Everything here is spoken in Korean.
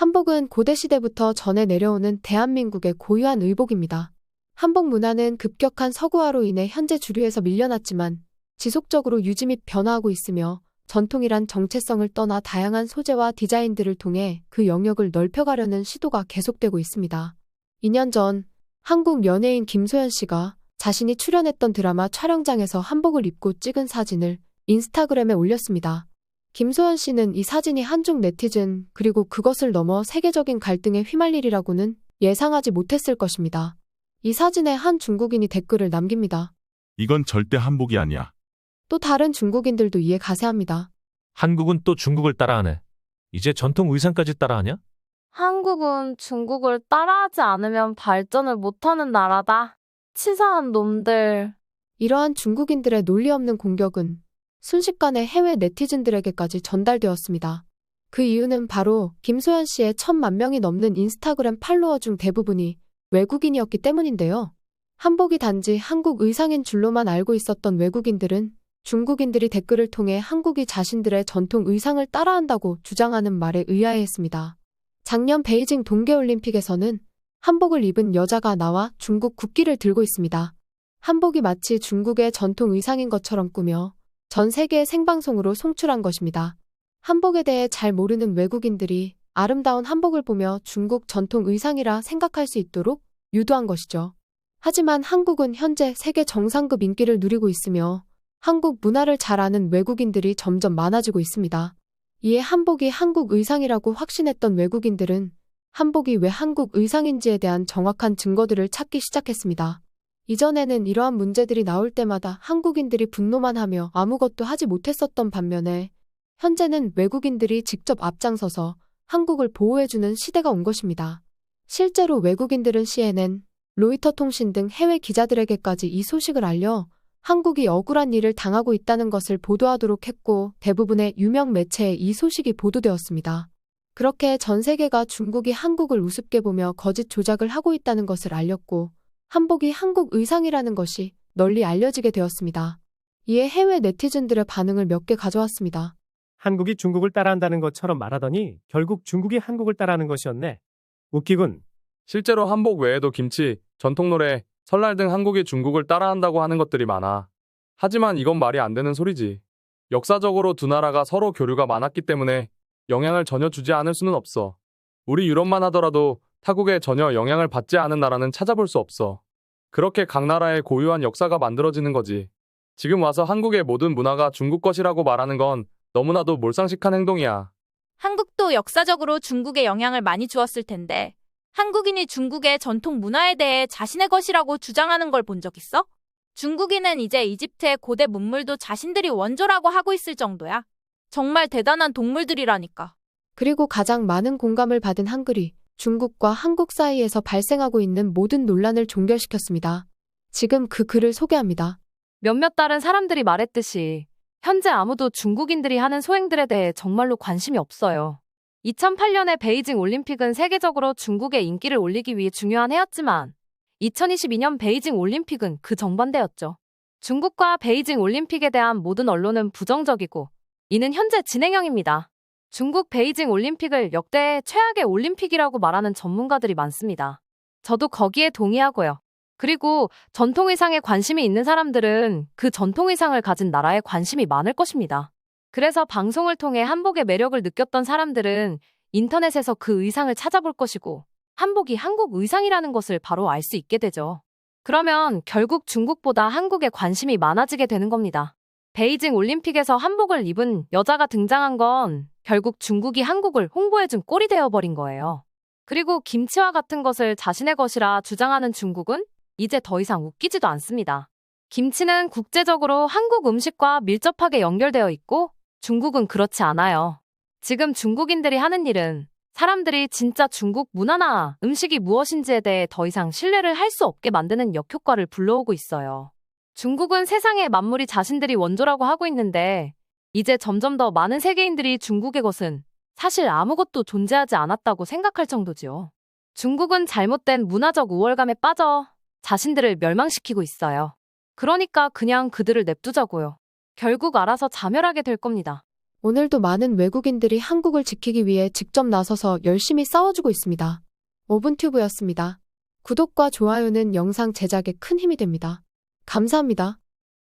한복은 고대시대부터 전해 내려오는 대한민국의 고유한 의복입니다. 한복 문화는 급격한 서구화로 인해 현재 주류에서 밀려났지만 지속적으로 유지 및 변화하고 있으며 전통이란 정체성을 떠나 다양한 소재와 디자인들을 통해 그 영역을 넓혀가려는 시도가 계속되고 있습니다. 2년 전 한국 연예인 김소연 씨가 자신이 출연했던 드라마 촬영장에서 한복을 입고 찍은 사진을 인스타그램에 올렸습니다. 김소연 씨는 이 사진이 한중 네티즌 그리고 그것을 넘어 세계적인 갈등에 휘말리리라고는 예상하지 못했을 것입니다. 이 사진에 한 중국인이 댓글을 남깁니다. 이건 절대 한복이 아니야. 또 다른 중국인들도 이에 가세합니다. 한국은 또 중국을 따라하네. 이제 전통 의상까지 따라하냐? 한국은 중국을 따라하지 않으면 발전을 못하는 나라다. 치사한 놈들. 이러한 중국인들의 논리 없는 공격은 순식간에 해외 네티즌들에게까지 전달되었습니다. 그 이유는 바로 김소연 씨의 1,000만 명이 넘는 인스타그램 팔로워 중 대부분이 외국인이었기 때문인데요. 한복이 단지 한국 의상인 줄로만 알고 있었던 외국인들은 중국인들이 댓글을 통해 한국이 자신들의 전통 의상을 따라한다고 주장하는 말에 의아해했습니다. 작년 베이징 동계올림픽에서는 한복을 입은 여자가 나와 중국 국기를 들고 있습니다. 한복이 마치 중국의 전통 의상인 것처럼 꾸며 전 세계 생방송으로 송출한 것입니다. 한복에 대해 잘 모르는 외국인들이 아름다운 한복을 보며 중국 전통 의상이라 생각할 수 있도록 유도한 것이죠. 하지만 한국은 현재 세계 정상급 인기를 누리고 있으며 한국 문화를 잘 아는 외국인들이 점점 많아지고 있습니다. 이에 한복이 한국 의상이라고 확신했던 외국인들은 한복이 왜 한국 의상인지에 대한 정확한 증거들을 찾기 시작했습니다. 이전에는 이러한 문제들이 나올 때마다 한국인들이 분노만 하며 아무것도 하지 못했었던 반면에 현재는 외국인들이 직접 앞장서서 한국을 보호해주는 시대가 온 것입니다. 실제로 외국인들은 CNN, 로이터 통신 등 해외 기자들에게까지 이 소식을 알려 한국이 억울한 일을 당하고 있다는 것을 보도하도록 했고 대부분의 유명 매체에 이 소식이 보도되었습니다. 그렇게 전 세계가 중국이 한국을 우습게 보며 거짓 조작을 하고 있다는 것을 알렸고 한복이 한국 의상이라는 것이 널리 알려지게 되었습니다. 이에 해외 네티즌들의 반응을 몇 개 가져왔습니다. 한국이 중국을 따라한다는 것처럼 말하더니 결국 중국이 한국을 따라하는 것이었네. 웃기군. 실제로 한복 외에도 김치, 전통노래, 설날 등 한국이 중국을 따라한다고 하는 것들이 많아. 하지만 이건 말이 안 되는 소리지. 역사적으로 두 나라가 서로 교류가 많았기 때문에 영향을 전혀 주지 않을 수는 없어. 우리 유럽만 하더라도 타국에 전혀 영향을 받지 않은 나라는 찾아볼 수 없어. 그렇게 각 나라의 고유한 역사가 만들어지는 거지. 지금 와서 한국의 모든 문화가 중국 것이라고 말하는 건 너무나도 몰상식한 행동이야. 한국도 역사적으로 중국에 영향을 많이 주었을 텐데 한국인이 중국의 전통 문화에 대해 자신의 것이라고 주장하는 걸 본 적 있어? 중국인은 이제 이집트의 고대 문물도 자신들이 원조라고 하고 있을 정도야. 정말 대단한 동물들이라니까. 그리고 가장 많은 공감을 받은 한글이 중국과 한국 사이에서 발생하고 있는 모든 논란을 종결시켰습니다. 지금 그 글을 소개합니다. 몇몇 다른 사람들이 말했듯이 현재 아무도 중국인들이 하는 소행들에 대해 정말로 관심이 없어요. 2008년의 베이징 올림픽은 세계적으로 중국의 인기를 올리기 위해 중요한 해였지만 2022년 베이징 올림픽은 그 정반대였죠. 중국과 베이징 올림픽에 대한 모든 언론은 부정적이고 이는 현재 진행형입니다. 중국 베이징 올림픽을 역대 최악의 올림픽이라고 말하는 전문가들이 많습니다. 저도 거기에 동의하고요. 그리고 전통의상에 관심이 있는 사람들은 그 전통의상을 가진 나라에 관심이 많을 것입니다. 그래서 방송을 통해 한복의 매력을 느꼈던 사람들은 인터넷에서 그 의상을 찾아볼 것이고 한복이 한국 의상이라는 것을 바로 알 수 있게 되죠. 그러면 결국 중국보다 한국에 관심이 많아지게 되는 겁니다. 베이징 올림픽에서 한복을 입은 여자가 등장한 건 결국 중국이 한국을 홍보해준 꼴이 되어버린 거예요. 그리고 김치와 같은 것을 자신의 것이라 주장하는 중국은 이제 더 이상 웃기지도 않습니다. 김치는 국제적으로 한국 음식과 밀접하게 연결되어 있고 중국은 그렇지 않아요. 지금 중국인들이 하는 일은 사람들이 진짜 중국 문화나 음식이 무엇인지에 대해 더 이상 신뢰를 할 수 없게 만드는 역효과를 불러오고 있어요. 중국은 세상의 만물이 자신들이 원조라고 하고 있는데 이제 점점 더 많은 세계인들이 중국의 것은 사실 아무것도 존재하지 않았다고 생각할 정도지요. 중국은 잘못된 문화적 우월감에 빠져 자신들을 멸망시키고 있어요. 그러니까 그냥 그들을 냅두자고요. 결국 알아서 자멸하게 될 겁니다. 오늘도 많은 외국인들이 한국을 지키기 위해 직접 나서서 열심히 싸워주고 있습니다. 오븐튜브였습니다. 구독과 좋아요는 영상 제작에 큰 힘이 됩니다. 감사합니다.